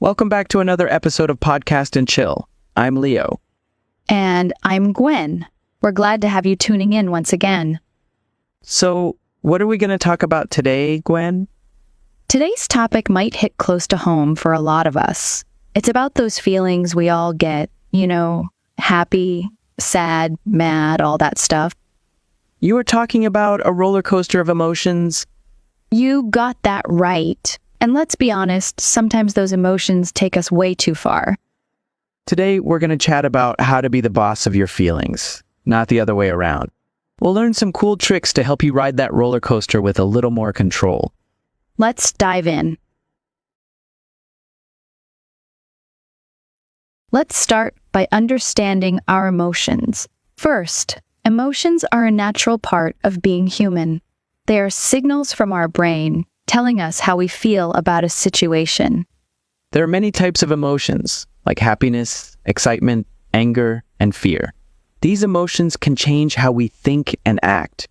Welcome back to another episode of Podcast and Chill. I'm Leo. And I'm Gwen. We're glad to have you tuning in once again. So, what are we going to talk about today, Gwen? Today's topic might hit close to home for a lot of us. It's about those feelings we all get, happy, sad, mad, all that stuff. You were talking about a roller coaster of emotions. You got that right. And let's be honest, sometimes those emotions take us way too far. Today, we're going to chat about how to be the boss of your feelings, not the other way around. We'll learn some cool tricks to help you ride that roller coaster with a little more control. Let's dive in. Let's start by understanding our emotions. First, emotions are a natural part of being human. They are signals from our brain telling us how we feel about a situation. There are many types of emotions, like happiness, excitement, anger, and fear. These emotions can change how we think and act.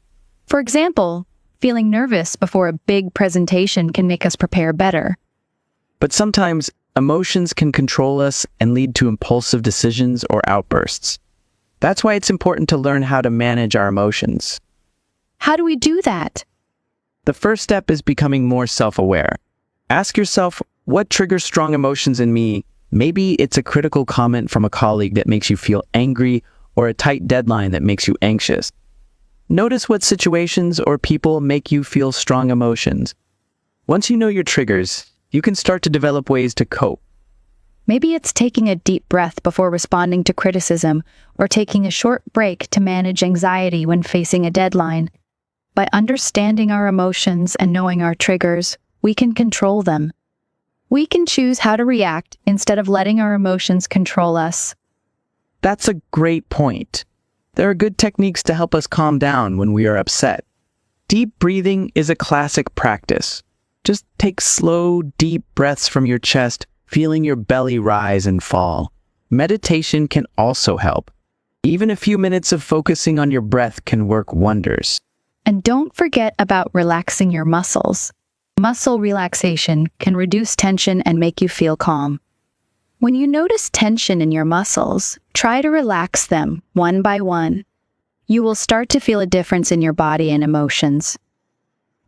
For example, feeling nervous before a big presentation can make us prepare better. But sometimes, emotions can control us and lead to impulsive decisions or outbursts. That's why it's important to learn how to manage our emotions. How do we do that? The first step is becoming more self-aware. Ask yourself, what triggers strong emotions in me? Maybe it's a critical comment from a colleague that makes you feel angry or a tight deadline that makes you anxious. Notice what situations or people make you feel strong emotions. Once you know your triggers, you can start to develop ways to cope. Maybe it's taking a deep breath before responding to criticism or taking a short break to manage anxiety when facing a deadline. By understanding our emotions and knowing our triggers, we can control them. We can choose how to react instead of letting our emotions control us. That's a great point. There are good techniques to help us calm down when we are upset. Deep breathing is a classic practice. Just take slow, deep breaths from your chest, feeling your belly rise and fall. Meditation can also help. Even a few minutes of focusing on your breath can work wonders. And don't forget about relaxing your muscles. Muscle relaxation can reduce tension and make you feel calm. When you notice tension in your muscles, try to relax them one by one. You will start to feel a difference in your body and emotions.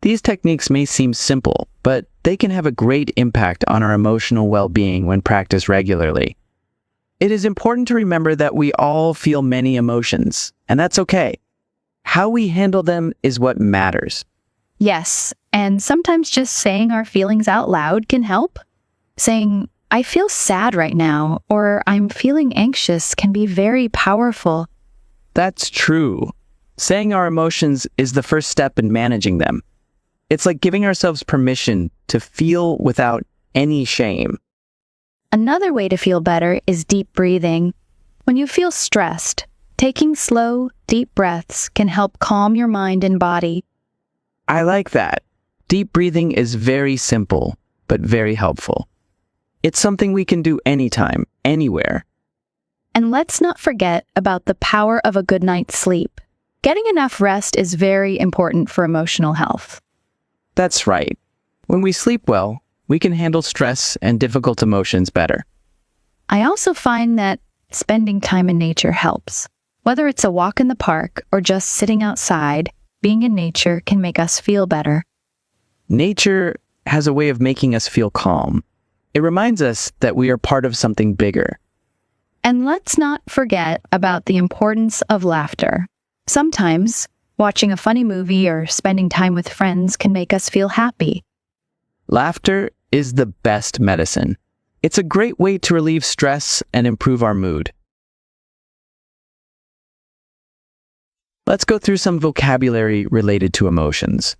These techniques may seem simple, but they can have a great impact on our emotional well-being when practiced regularly. It is important to remember that we all feel many emotions, and that's okay. How we handle them is what matters. Yes, and sometimes just saying our feelings out loud can help. Saying, I feel sad right now, or I'm feeling anxious can be very powerful. That's true. Saying our emotions is the first step in managing them. It's like giving ourselves permission to feel without any shame. Another way to feel better is deep breathing. When you feel stressed, taking slow, deep breaths can help calm your mind and body. I like that. Deep breathing is very simple, but very helpful. It's something we can do anytime, anywhere. And let's not forget about the power of a good night's sleep. Getting enough rest is very important for emotional health. That's right. When we sleep well, we can handle stress and difficult emotions better. I also find that spending time in nature helps. Whether it's a walk in the park or just sitting outside, being in nature can make us feel better. Nature has a way of making us feel calm. It reminds us that we are part of something bigger. And let's not forget about the importance of laughter. Sometimes, watching a funny movie or spending time with friends can make us feel happy. Laughter is the best medicine. It's a great way to relieve stress and improve our mood. Let's go through some vocabulary related to emotions.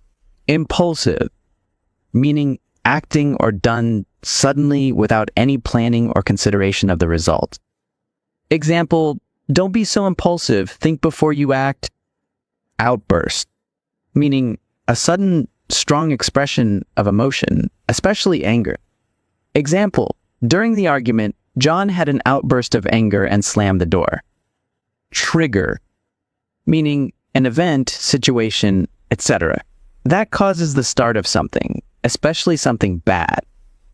Impulsive, meaning acting or done suddenly without any planning or consideration of the result. Example, don't be so impulsive, think before you act. Outburst, meaning a sudden, strong expression of emotion, especially anger. Example, during the argument, John had an outburst of anger and slammed the door. Trigger, meaning an event, situation, etc. That causes the start of something, especially something bad.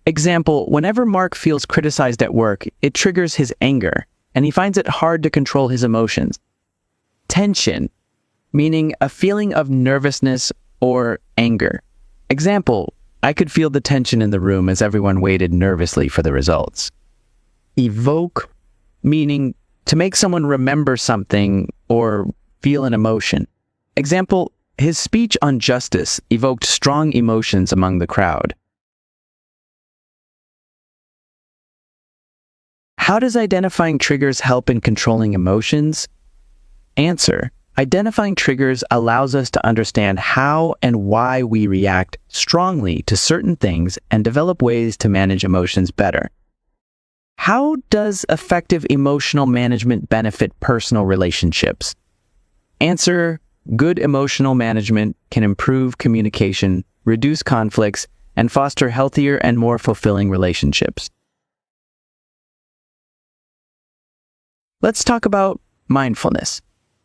Example, whenever Mark feels criticized at work, it triggers his anger, and he finds it hard to control his emotions. Tension, meaning a feeling of nervousness or anger. Example, I could feel the tension in the room as everyone waited nervously for the results. Evoke, meaning to make someone remember something or feel an emotion. Example, his speech on justice evoked strong emotions among the crowd. How does identifying triggers help in controlling emotions? Answer: identifying triggers allows us to understand how and why we react strongly to certain things and develop ways to manage emotions better. How does effective emotional management benefit personal relationships? Answer: good emotional management can improve communication, reduce conflicts, and foster healthier and more fulfilling relationships. Let's talk about mindfulness.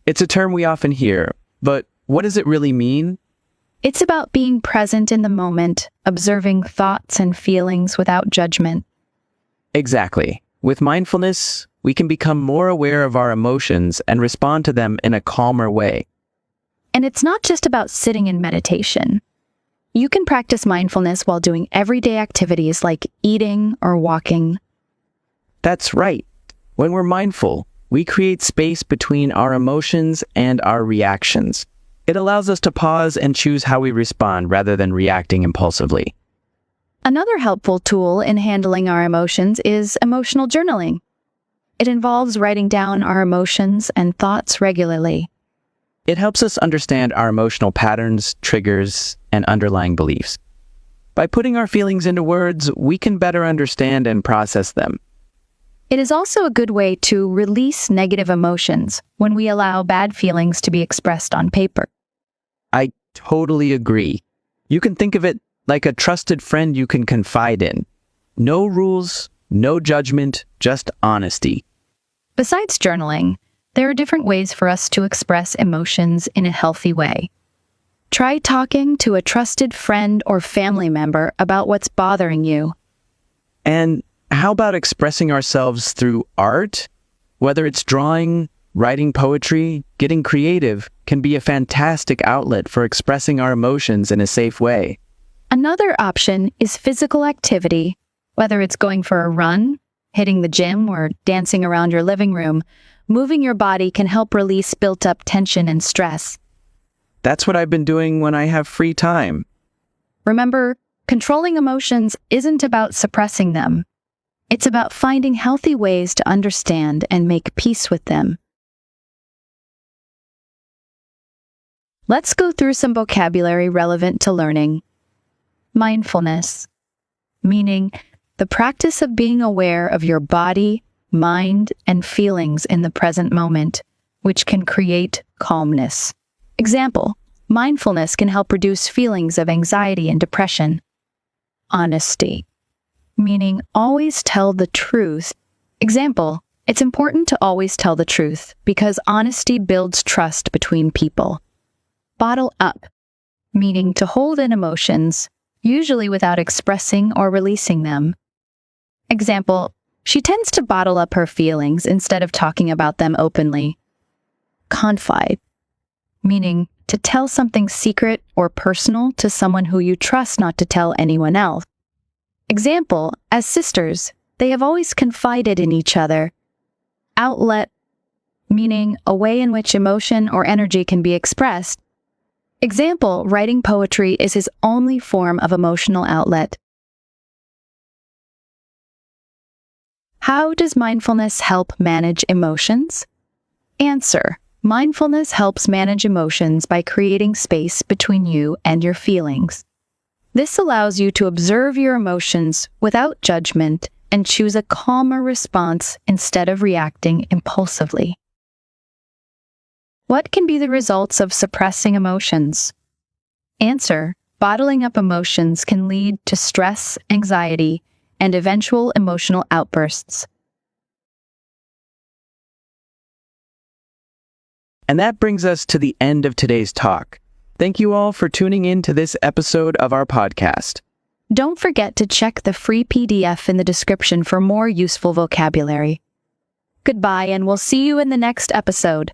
It's a term we often hear, but what does it really mean? It's about being present in the moment, observing thoughts and feelings without judgment. Exactly. With mindfulness, we can become more aware of our emotions and respond to them in a calmer way. And it's not just about sitting in meditation. You can practice mindfulness while doing everyday activities like eating or walking. That's right. When we're mindful, we create space between our emotions and our reactions. It allows us to pause and choose how we respond rather than reacting impulsively. Another helpful tool in handling our emotions is emotional journaling. It involves writing down our emotions and thoughts regularly. It helps us understand our emotional patterns, triggers, and underlying beliefs. By putting our feelings into words, we can better understand and process them. It is also a good way to release negative emotions when we allow bad feelings to be expressed on paper. I totally agree. You can think of it like a trusted friend you can confide in. No rules, no judgment, just honesty. Besides journaling, there are different ways for us to express emotions in a healthy way. Try talking to a trusted friend or family member about what's bothering you. And how about expressing ourselves through art? Whether it's drawing, writing poetry, getting creative can be a fantastic outlet for expressing our emotions in a safe way. Another option is physical activity, whether it's going for a run, hitting the gym, or dancing around your living room. Moving your body can help release built-up tension and stress. That's what I've been doing when I have free time. Remember, controlling emotions isn't about suppressing them. It's about finding healthy ways to understand and make peace with them. Let's go through some vocabulary relevant to learning. Mindfulness, meaning the practice of being aware of your body, mind, and feelings in the present moment, which can create calmness. Example, mindfulness can help reduce feelings of anxiety and depression. Honesty, meaning always tell the truth. Example, it's important to always tell the truth because honesty builds trust between people. Bottle up, meaning to hold in emotions, usually without expressing or releasing them. Example, she tends to bottle up her feelings instead of talking about them openly. Confide, meaning to tell something secret or personal to someone who you trust not to tell anyone else. Example, as sisters, they have always confided in each other. Outlet, meaning a way in which emotion or energy can be expressed. Example, writing poetry is his only form of emotional outlet. How does mindfulness help manage emotions? Answer, mindfulness helps manage emotions by creating space between you and your feelings. This allows you to observe your emotions without judgment and choose a calmer response instead of reacting impulsively. What can be the results of suppressing emotions? Answer, bottling up emotions can lead to stress, anxiety, and eventual emotional outbursts. And that brings us to the end of today's talk. Thank you all for tuning in to this episode of our podcast. Don't forget to check the free PDF in the description for more useful vocabulary. Goodbye, and we'll see you in the next episode.